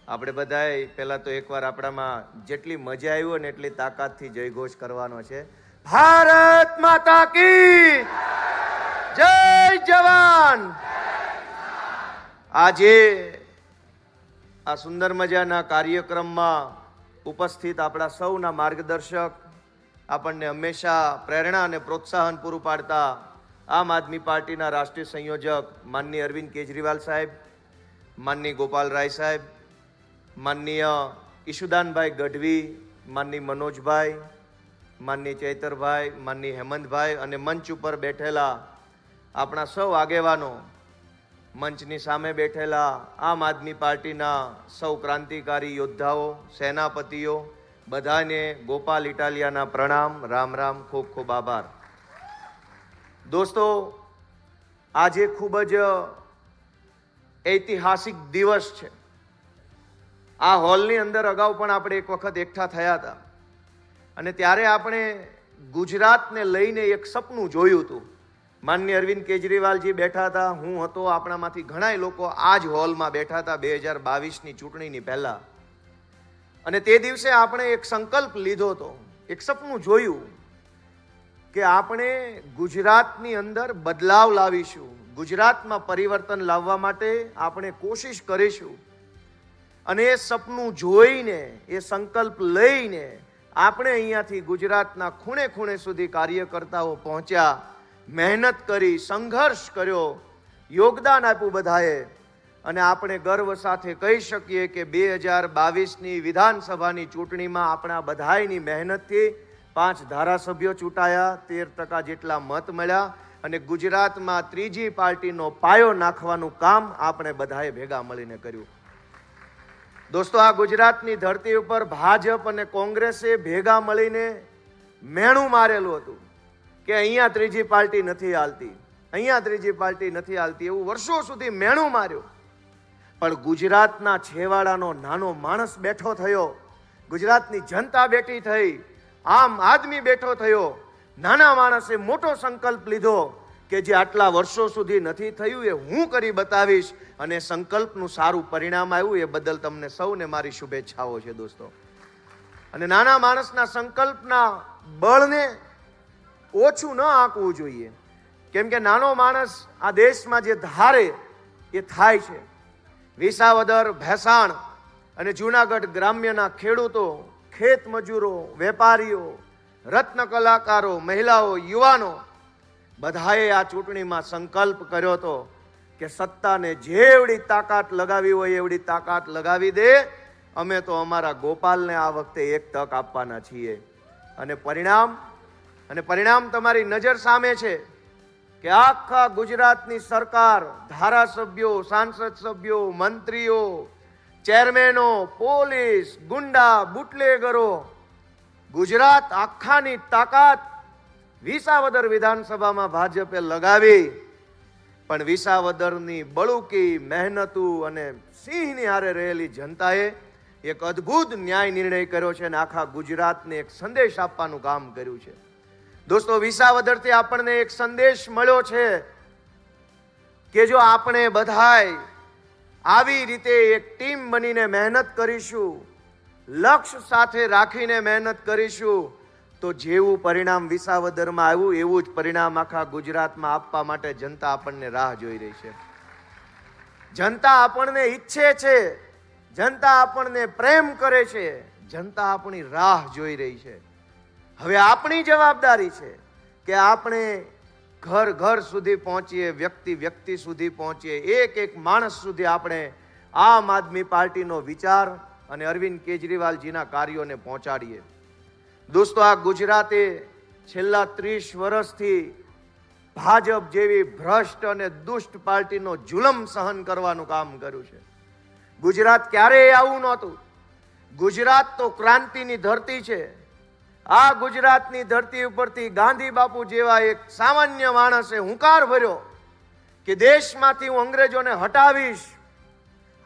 આપણે બધાએ પહેલા તો એકવાર આપણામાં જેટલી મજા આવી ને એટલી તાકાતથી જયઘોષ કરવાનો છે. ભારત માતા કી જય જવાન. આજે આ સુંદર મજાના કાર્યક્રમમાં ઉપસ્થિત આપણા સૌના માર્ગદર્શક, આપણને હંમેશા પ્રેરણા અને પ્રોત્સાહન પૂરું પાડતા આમ આદમી પાર્ટીના રાષ્ટ્રીય સંયોજક માનનીય અરવિંદ કેજરીવાલ સાહેબ, માનનીય ગોપાલ રાય સાહેબ, માનનીય ઈશુદાનભાઈ ગઢવી, માનનીય મનોજભાઈ, માનનીય ચૈતરભાઈ, માનનીય હેમંતભાઈ અને મંચ ઉપર બેઠેલા આપણા સૌ આગેવાનો, મંચની સામે બેઠેલા આમ આદમી પાર્ટીના સૌ ક્રાંતિકારી યોદ્ધાઓ, સેનાપતિઓ, બધાને ગોપાલ ઇટાલિયાના પ્રણામ, રામ રામ, ખૂબ ખૂબ આભાર. દોસ્તો, આજે ખૂબ જ ઐતિહાસિક દિવસ છે. આ હોલની અંદર અગાઉ પણ આપણે એક વખત એકઠા થયા હતા અને ત્યારે આપણે ગુજરાતને લઈને એક સપનું જોયું હતું. માનનીય અરવિંદ કેજરીવાલજી બેઠા હતા, હું હતો, આપણામાંથી ઘણા લોકો આ જ હોલમાં બેઠા હતા 2022ની ચૂંટણીની પહેલા. અને તે દિવસે આપણે એક સંકલ્પ લીધો હતો, એક સપનું જોયું કે આપણે ગુજરાતની અંદર બદલાવ લાવીશું, ગુજરાતમાં પરિવર્તન લાવવા માટે આપણે કોશિશ કરીશું. અને એ સપનું જોઈને, એ સંકલ્પ લઈને આપણે અહીંયાથી ગુજરાતના ખૂણે ખૂણે સુધી કાર્યકર્તાઓ પહોંચ્યા, મહેનત કરી, સંઘર્ષ કર્યો, યોગદાન આપ્યું બધાએ. અને આપણે ગર્વ સાથે કહી શકીએ કે 2022ની વિધાનસભાની ચૂંટણીમાં આપણા બધાની મહેનતથી 5 ધારાસભ્યો ચૂંટાયા, 13% જેટલા મત મળ્યા અને ગુજરાતમાં ત્રીજી પાર્ટીનો પાયો નાખવાનું કામ આપણે બધાએ ભેગા મળીને કર્યું. દોસ્તો, આ ગુજરાતની ધરતી ઉપર ભાજપ અને કોંગ્રેસે ભેગા મળીને મેણું મારેલું હતું કે અહીંયા ત્રીજી પાર્ટી નથી હાલતી, અહીંયા ત્રીજી પાર્ટી નથી હાલતી, એવું વર્ષો સુધી મેણું માર્યું. પણ ગુજરાતના છેવાડાનો નાનો માણસ બેઠો થયો, ગુજરાતની જનતા બેઠી થઈ, આમ આદમી બેઠો થયો, નાના માણસે મોટો સંકલ્પ લીધો કે જે આટલા વર્ષો સુધી નથી થયું એ હું કરી બતાવીશ, અને સંકલ્પનું સારું પરિણામ આવ્યું. એ બદલ તમને સૌને મારી શુભેચ્છાઓ છે દોસ્તો. અને નાના માણસના સંકલ્પના બળને ઓછું ન આંકવું જોઈએ, કેમ કે નાનો માણસ આ દેશમાં જે ધારે એ થાય છે. વિસાવદર, ભેસાણ અને જૂનાગઢ ગ્રામ્યના ખેડૂતો, ખેત મજૂરો, વેપારીઓ, રત્ન કલાકારો, મહિલાઓ, યુવાનો બધાએ આ ચૂંટણીમાં સંકલ્પ કર્યો હતો કે સત્તાને જેવડી તાકાત લગાવી હોય એવડી તાકાત લગાવી દે, અમે તો અમારા ગોપાલને આ વખતે એક તક આપવાના છીએ. અને પરિણામ તમારી નજર સામે છે કે આખા ગુજરાતની સરકાર, ધારાસભ્યો, સાંસદ સભ્યો, મંત્રીઓ, ચેરમેનો, પોલીસ, ગુંડા, બુટલેગરો, ગુજરાત આખાની તાકાત વિસાવદર વિધાનસભામાં ભાજપે લગાવી. પણ વિસાવદરની બળુકી મહેનતું અને સિંહની હારે રહેલી જનતાએ એક અદ્ભુત ન્યાય નિર્ણય કર્યો છે અને આખા ગુજરાતને એક સંદેશ આપવાનું કામ કર્યું છે. દોસ્તો, વિસાવદરથી આપણને એક સંદેશ મળ્યો છે કે જો આપણે બધાય આવી રીતે એક ટીમ બનીને મહેનત કરીશું, લક્ષ્ય સાથે રાખીને મહેનત કરીશું, તો જેવું પરિણામ વિસાવદરમાં આવ્યું એવું જ પરિણામ આખા ગુજરાતમાં આપવા માટે જનતા આપણને રાહ જોઈ રહી છે. જનતા આપણને ઈચ્છે છે, જનતા આપણને પ્રેમ કરે છે, જનતા આપણી રાહ જોઈ રહી છે. હવે આપણી જવાબદારી છે કે આપણે ઘર ઘર સુધી પહોંચીએ, વ્યક્તિ વ્યક્તિ સુધી પહોંચીએ, એક એક માણસ સુધી આપણે આમ આદમી પાર્ટીનો વિચાર અને અરવિંદ કેજરીવાલજીના કાર્યોને પહોંચાડીએ. દોસ્તો, આ ગુજરાતે છેલ્લા 30 વર્ષથી ભાજપ જેવી ભ્રષ્ટ અને દુષ્ટ પાર્ટીનો જુલમ સહન કરવાનું કામ કર્યું છે. ગુજરાત ક્યારેય આવું નહોતું. ગુજરાત તો ક્રાંતિની ધરતી છે. આ ગુજરાતની ધરતી ઉપરથી ગાંધી બાપુ જેવા એક સામાન્ય માણસે હુંકાર ભર્યો કે દેશમાંથી હું અંગ્રેજોને હટાવીશ.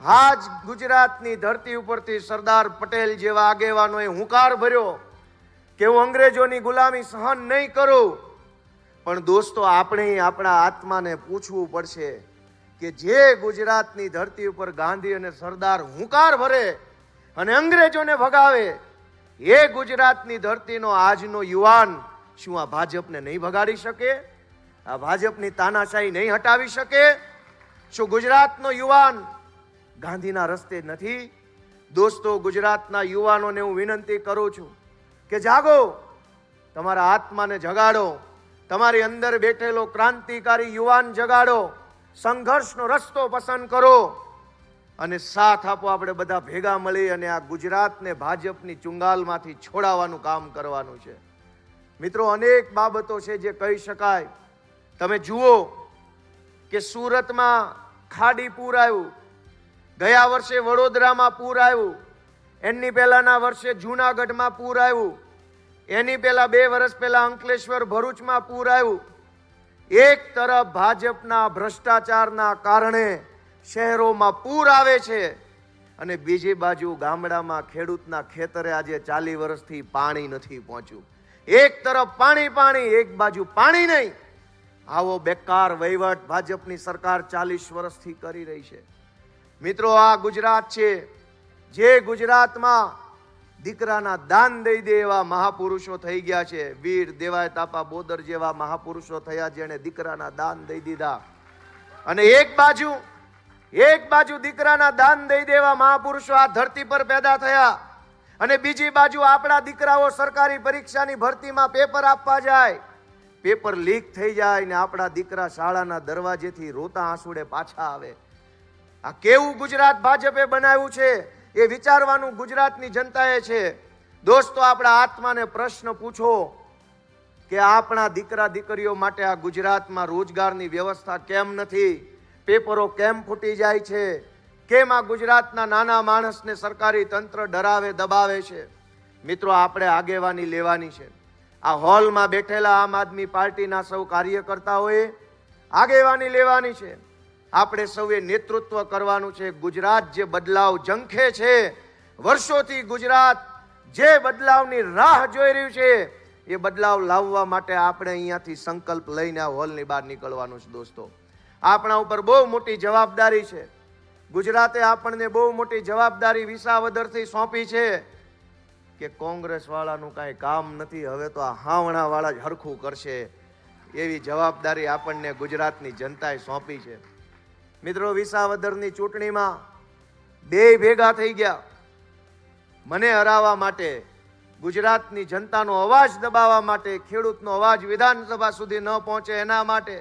આ જ ગુજરાતની ધરતી ઉપરથી સરદાર પટેલ જેવા આગેવાનોએ હુંકાર ભર્યો કે હું અંગ્રેજોની ગુલામી સહન નહીં કરું. પણ દોસ્તો, આપણે આપણા આત્માને પૂછવું પડશે કે જે ગુજરાતની ધરતી ઉપર ગાંધી અને સરદાર હુંકાર ભરે અને અંગ્રેજોને ભગાવે, એ ગુજરાતની ધરતીનો આજનો યુવાન શું આ ભાજપને નહીં ભગાડી શકે? આ ભાજપની તાનાશાહી નહીં હટાવી શકે? શું ગુજરાતનો યુવાન ગાંધીના રસ્તે નથી? દોસ્તો, ગુજરાતના યુવાનોને હું વિનંતી કરું છું કે જાગો, તમારા આત્માને જગાડો, તમારી અંદર બેઠેલો ક્રાંતિકારી યુવાન જગાડો, સંઘર્ષનો રસ્તો પસંદ કરો અને સાથ આપો. આપણે બધા ભેગા મળી અને આ ગુજરાતને ભાજપની ચુંગાલમાંથી છોડાવવાનું કામ કરવાનું છે. મિત્રો, અનેક બાબતો છે જે કહી શકાય. તમે જુઓ કે સુરતમાં ખાડી પૂર આવ્યું, ગયા વર્ષે વડોદરામાં પૂર આવ્યું, એની પહેલાના વર્ષે જૂનાગઢમાં પૂર આવ્યું, એની પહેલા 2 વર્ષ પહેલા અંકલેશ્વર ભરૂચમાં પૂર આવ્યું. એક તરફ ભાજપના ભ્રષ્ટાચારના કારણે શહેરોમાં પૂર આવે છે અને બીજી બાજુ ગામડામાં ખેડૂતના ખેતરે આજે 40 વર્ષથી પાણી નથી પહોંચ્યું. એક તરફ પાણી પાણી, એક બાજુ પાણી નહીં. આવો બેકાર વહીવટ ભાજપની સરકાર 40 વર્ષથી કરી રહી છે. મિત્રો, આ ગુજરાત છે જે ગુજરાતમાં દીકરાના દાન દઈ દે એવા મહાપુરુષો થઈ ગયા છે. વીર દેવાય તાપા બોદર જેવા મહાપુરુષો થયા જેણે દીકરાના દાન દઈ દીધા. અને એક બાજુ દીકરાના દાન દઈ દેવા મહાપુરુષો આ ધરતી પર પેદા થયા અને બીજી બાજુ આપણા દીકરાઓ સરકારી પરીક્ષાની ભરતીમાં પેપર આપવા જાય, પેપર લીક થઈ જાય ને આપણા દીકરા શાળાના દરવાજેથી રોતા આંસુડે પાછા આવે. આ કેવું ગુજરાત ભાજપે બનાવ્યું છે એ વિચારવાનું ગુજરાતની જનતાએ છે. દોસ્તો, આપણા આત્માને પ્રશ્ન પૂછો કે આપણા દીકરા દીકરીઓ માટે આ ગુજરાતમાં રોજગારની વ્યવસ્થા કેમ નથી? પેપરો કેમ ફૂટી જાય છે? કેમ આ ગુજરાતના નાના માણસને સરકારી તંત્ર ડરાવે દબાવે છે? મિત્રો, આપણે આગેવાની લેવાની છે. આ હોલમાં બેઠેલા આમ આદમી પાર્ટીના સૌ કાર્યકર્તાઓએ આગેવાની લેવાની છે. આપણે સૌએ નેતૃત્વ કરવાનું છે. ગુજરાત જે બદલાવ ઝંખે છે, વર્ષોથી ગુજરાત જે બદલાવની રાહ જોઈ રહ્યું છે, એ બદલાવ લાવવા માટે આપણે અહીંયાથી સંકલ્પ લઈને આ હોલની બહાર નીકળવાનું છે. દોસ્તો, આપણા ઉપર બહુ મોટી જવાબદારી છે. ગુજરાતે આપણને બહુ મોટી જવાબદારી વિસાવદરથી સોંપી છે કે કોંગ્રેસ વાળાનું કાંઈ કામ નથી, હવે તો આ હાવણા વાળા જ હરખું કરશે, એવી જવાબદારી આપણને ગુજરાતની જનતાએ સોંપી છે. મિત્રો, વિસાવદરની ચૂંટણીમાં 2 ભેગા થઈ ગયા મને હરાવવા માટે, ગુજરાતની જનતાનો અવાજ દબાવવા માટે, ખેડૂતનો અવાજ વિધાનસભા સુધી ન પહોંચે એના માટે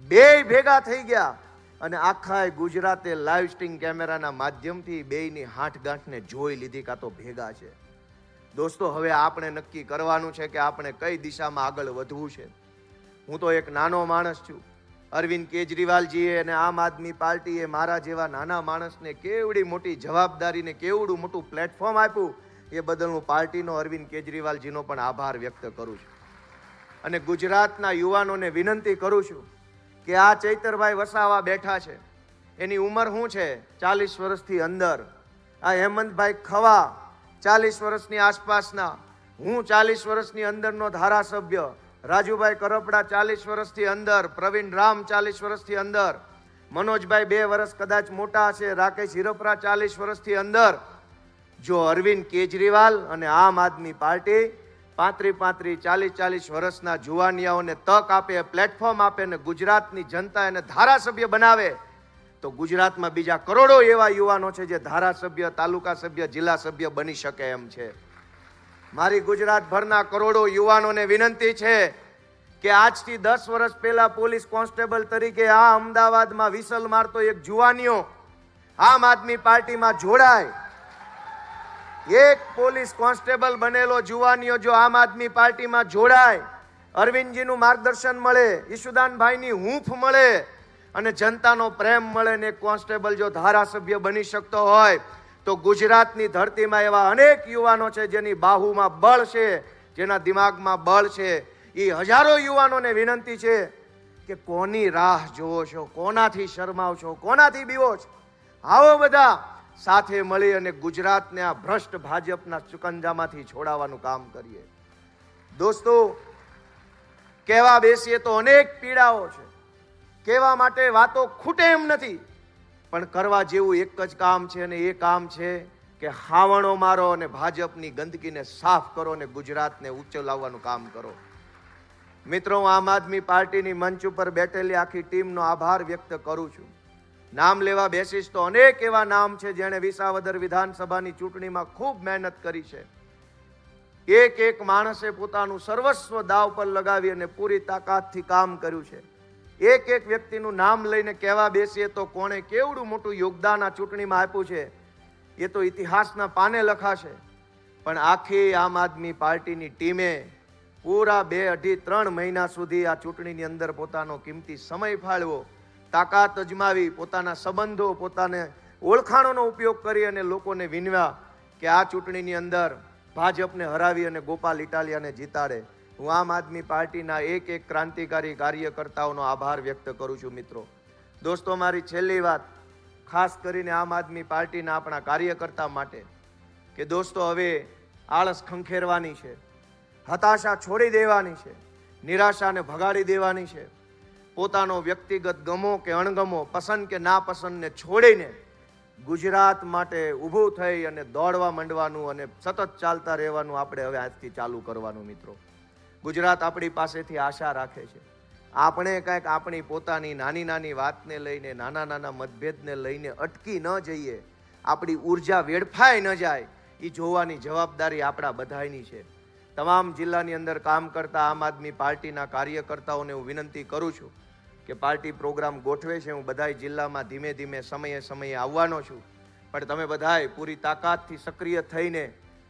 2 ભેગા થઈ ગયા અને આખા ગુજરાતે લાઈવ સ્ટિંગ કેમેરાના માધ્યમથી બેયની હાંઠગાંઠને જોઈ લીધી કાં તો ભેગા છે. દોસ્તો, હવે આપણે નક્કી કરવાનું છે કે આપણે કઈ દિશામાં આગળ વધવું છે. હું તો એક નાનો માણસ છું. અરવિંદ કેજરીવાલજીએ અને આમ આદમી પાર્ટીએ મારા જેવા નાના માણસને કેવડી મોટી જવાબદારીને કેવડું મોટું પ્લેટફોર્મ આપ્યું, એ બદલ હું પાર્ટીનો અરવિંદ કેજરીવાલજીનો પણ આભાર વ્યક્ત કરું છું. અને ગુજરાતના યુવાનોને વિનંતી કરું છું કે આ ચૈતરભાઈ વસાવા બેઠા છે, એની ઉંમર શું છે? 40 વર્ષથી અંદર. આ હેમંતભાઈ ખવા 40 વર્ષની આસપાસના, હું 40 વર્ષની અંદરનો ધારાસભ્ય, રાજુભાઈ કરપડા 40 વર્ષથી અંદર, પ્રવીણ રામ 40 વર્ષથી અંદર, મનોજભાઈ 2 વર્ષ કદાચ મોટા છે, રાકેશ હિરપરા 40 વર્ષથી અંદર. જો અરવિંદ કેજરીવાલ અને આમ આદમી પાર્ટી 35 40 વર્ષના જુવાનિયાઓને તક આપે, પ્લેટફોર્મ આપે ને ગુજરાતની જનતા એને ધારાસભ્ય બનાવે, તો ગુજરાતમાં બીજા કરોડો એવા યુવાનો છે જે ધારાસભ્ય, તાલુકા સભ્ય, જિલ્લા સભ્ય બની શકે એમ છે. મારી ગુજરાતભરના કરોડો યુવાનોને વિનંતી છે કે આજથી 10 વર્ષ પહેલા પોલીસ કોન્સ્ટેબલ તરીકે આ અમદાવાદમાં વિસલ મારતો એક જુવાનિયો આમ આદમી પાર્ટીમાં જોડાય. એક પોલીસ કોન્સ્ટેબલ બનેલો જુવાનિયો જો આમ આદમી પાર્ટીમાં જોડાય, અરવિંદજીનું માર્ગદર્શન મળે, ઈશુદાનભાઈની હૂંફ મળે અને જનતાનો પ્રેમ મળે ને કોન્સ્ટેબલ જો ધારાસભ્ય બની શકતો હોય, તો ગુજરાતની ધરતીમાં એવા અનેક યુવાનો છે જેની બાહુમાં બળ છે, જેના દિમાગમાં બળ છે. એ હજારો યુવાનોને વિનંતી છે કે કોની રાહ જોવો છો, કોનાથી શરમાવ છો, કોનાથી બીવો છો? આવો બધા સાથે મળી અને ગુજરાતને આ ભ્રષ્ટ ભાજપના ચુકંજામાંથી છોડાવવાનું કામ કરીએ. દોસ્તો, કહેવા બેસીએ તો અનેક પીડાઓ છે, કહેવા માટે વાતો ખૂટે એમ નથી, પણ કરવા જેવું એક જ કામ છે, અને એ કામ છે કે હાવણો મારો અને ભાજપની ગંદકીને સાફ કરો અને ગુજરાતને ઊંચો લાવવાનું કામ કરો. મિત્રો, હું આમ આદમી પાર્ટીની મંચ ઉપર બેઠેલી આખી ટીમનો આભાર વ્યક્ત કરું છું. નામ લેવા બેસીશ તો અનેક એવા નામ છે જેણે વિસાવદર વિધાનસભાની ચૂંટણીમાં ખૂબ મહેનત કરી છે. એક એક માણસે પોતાનું સર્વસ્વ દાવ પર લગાવી અને પૂરી તાકાતથી કામ કર્યું છે. એક એક વ્યક્તિનું નામ લઈને કહેવા બેસીએ તો કોણે કેવડું મોટું યોગદાન આ ચૂંટણીમાં આપ્યું છે એ તો ઇતિહાસના પાને લખાશે. પણ આખી આમ આદમી પાર્ટીની ટીમે પૂરા 2-2.5-3 મહિના સુધી આ ચૂંટણીની અંદર પોતાનો કિંમતી સમય ફાળવ્યો, તાકાત અજમાવી, પોતાના સંબંધો, પોતાને ઓળખાણોનો ઉપયોગ કરી અને લોકોને વિનવ્યા કે આ ચૂંટણીની અંદર ભાજપને હરાવી અને ગોપાલ ઇટાલિયાને જીતાડે. હું આમ આદમી પાર્ટીના એક એક ક્રાંતિકારી કાર્યકર્તાઓનો આભાર વ્યક્ત કરું છું. મિત્રો, દોસ્તો, મારી છેલ્લી વાત ખાસ કરીને આમ આદમી પાર્ટીના આપણા કાર્યકર્તા માટે કે દોસ્તો, હવે આળસ ખંખેરવાની છે, હતાશા છોડી દેવાની છે, નિરાશાને ભગાડી દેવાની છે. પોતાનો વ્યક્તિગત ગમો કે અણગમો, પસંદ કે નાપસંદને છોડીને ગુજરાત માટે ઊભું થઈ અને દોડવા માંડવાનું અને સતત ચાલતા રહેવાનું આપણે હવે આજથી ચાલુ કરવાનું. મિત્રો, ગુજરાત આપણી પાસેથી આશા રાખે છે. આપણે કંઈક આપણી પોતાની નાની નાની વાતને લઈને, નાના નાના મતભેદને લઈને અટકી ન જઈએ, આપણી ઉર્જા વેડફાઈ ન જાય, એ જોવાની જવાબદારી આપણા બધાની છે. તમામ જિલ્લાની અંદર કામ કરતા આમ આદમી પાર્ટીના કાર્યકર્તાઓને હું વિનંતી કરું છું કે પાર્ટી પ્રોગ્રામ ગોઠવે છે, હું બધાય જિલ્લામાં ધીમે ધીમે સમયે સમયે આવવાનો છું, પણ તમે બધાય પૂરી તાકાતથી સક્રિય થઈને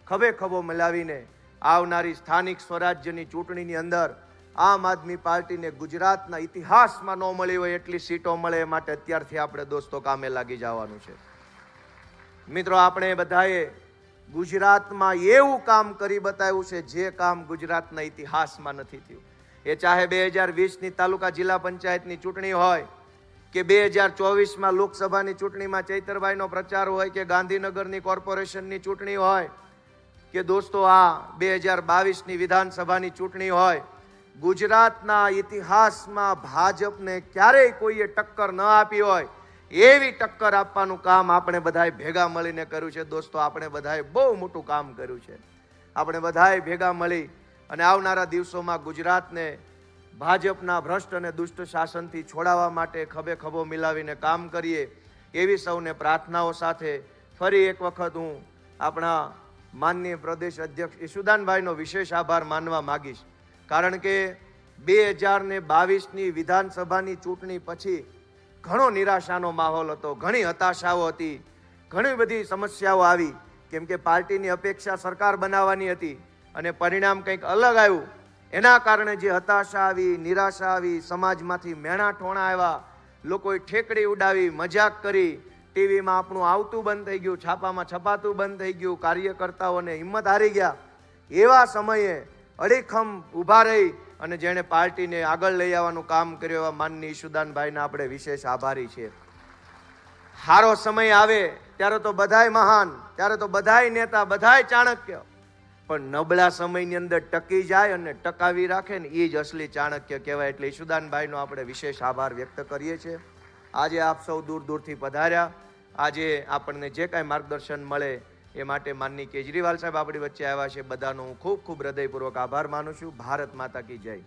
ખભે ખભો મિલાવીને આવનારી સ્થાનિક સ્વરાજ્યની ચૂંટણીની અંદર આમ આદમી પાર્ટીને ગુજરાતના ઇતિહાસમાં ન મળી હોય એટલી સીટો મળે એ માટે અત્યારથી આપણે દોસ્તો કામે લાગી જવાનું છે. મિત્રો, આપણે બધાએ ગુજરાતમાં એવું કામ કરી બતાવ્યું છે જે કામ ગુજરાતના ઇતિહાસમાં નથી થયું. એ ચાહે 2020ની તાલુકા જિલ્લા પંચાયતની ચૂંટણી હોય કે 2024માં લોકસભાની ચૂંટણીમાં ચૈતરભાઈનો પ્રચાર હોય કે ગાંધીનગરની કોર્પોરેશનની ચૂંટણી હોય કે દોસ્તો આ 2022ની વિધાનસભાની ચૂંટણી હોય, ગુજરાતના ઇતિહાસમાં ભાજપને ક્યારેય કોઈએ ટક્કર ન આપી હોય એવી ટક્કર આપવાનું કામ આપણે બધાએ ભેગા મળીને કર્યું છે. દોસ્તો, આપણે બધાએ બહુ મોટું કામ કર્યું છે. આપણે બધાએ ભેગા મળી અને આવનારા દિવસોમાં ગુજરાતને ભાજપના ભ્રષ્ટ અને દુષ્ટ શાસનથી છોડાવવા માટે ખભે ખભો મિલાવીને કામ કરીએ એવી સૌને પ્રાર્થનાઓ સાથે ફરી એક વખત હું આપણા માનનીય પ્રદેશ અધ્યક્ષ ઈશુદાનભાઈનો વિશેષ આભાર માનવા માંગીશ. કારણ કે 2022ની વિધાનસભાની ચૂંટણી પછી ઘણો નિરાશાનો માહોલ હતો, ઘણી હતાશાઓ હતી, ઘણી બધી સમસ્યાઓ આવી, કેમ કે પાર્ટીની અપેક્ષા સરકાર બનાવવાની હતી અને પરિણામ કંઈક અલગ આવ્યું. એના કારણે જે હતાશા આવી, નિરાશા આવી, સમાજમાંથી મેણા ઠોણા આવ્યા, લોકોએ ઠેકડી ઉડાવી, મજાક કરી, ટીવીમાં આપણું આવતું બંધ થઈ ગયું, છાપામાં છપાતું બંધ થઈ ગયું, કાર્યકર્તાઓને હિંમત હારી ગયા. એવા સમયે અડીખમ ઊભા રહી અને જેણે પાર્ટીને આગળ લઈ આવવાનું કામ કર્યું એવા માનનીય ઈશુદાનભાઈના આપણે વિશેષ આભારી છીએ. સારો સમય આવે ત્યારે તો બધાય મહાન, ત્યારે તો બધાય નેતા, બધાય ચાણક્ય, પણ નબળા સમયની અંદર ટકી જાય અને ટકાવી રાખે ને એ જ અસલી ચાણક્ય કહેવાય. એટલે ઈશુદાનભાઈનો આપણે વિશેષ આભાર વ્યક્ત કરીએ છીએ. આજે આપ સૌ દૂર દૂરથી પધાર્યા, આજે આપણને જે કાંઈ માર્ગદર્શન મળે એ માટે માનનીય કેજરીવાલ સાહેબ આપણી વચ્ચે આવ્યા છે, બધાનો હું ખૂબ ખૂબ હૃદયપૂર્વક આભાર માનું છું. ભારત માતા કી જય.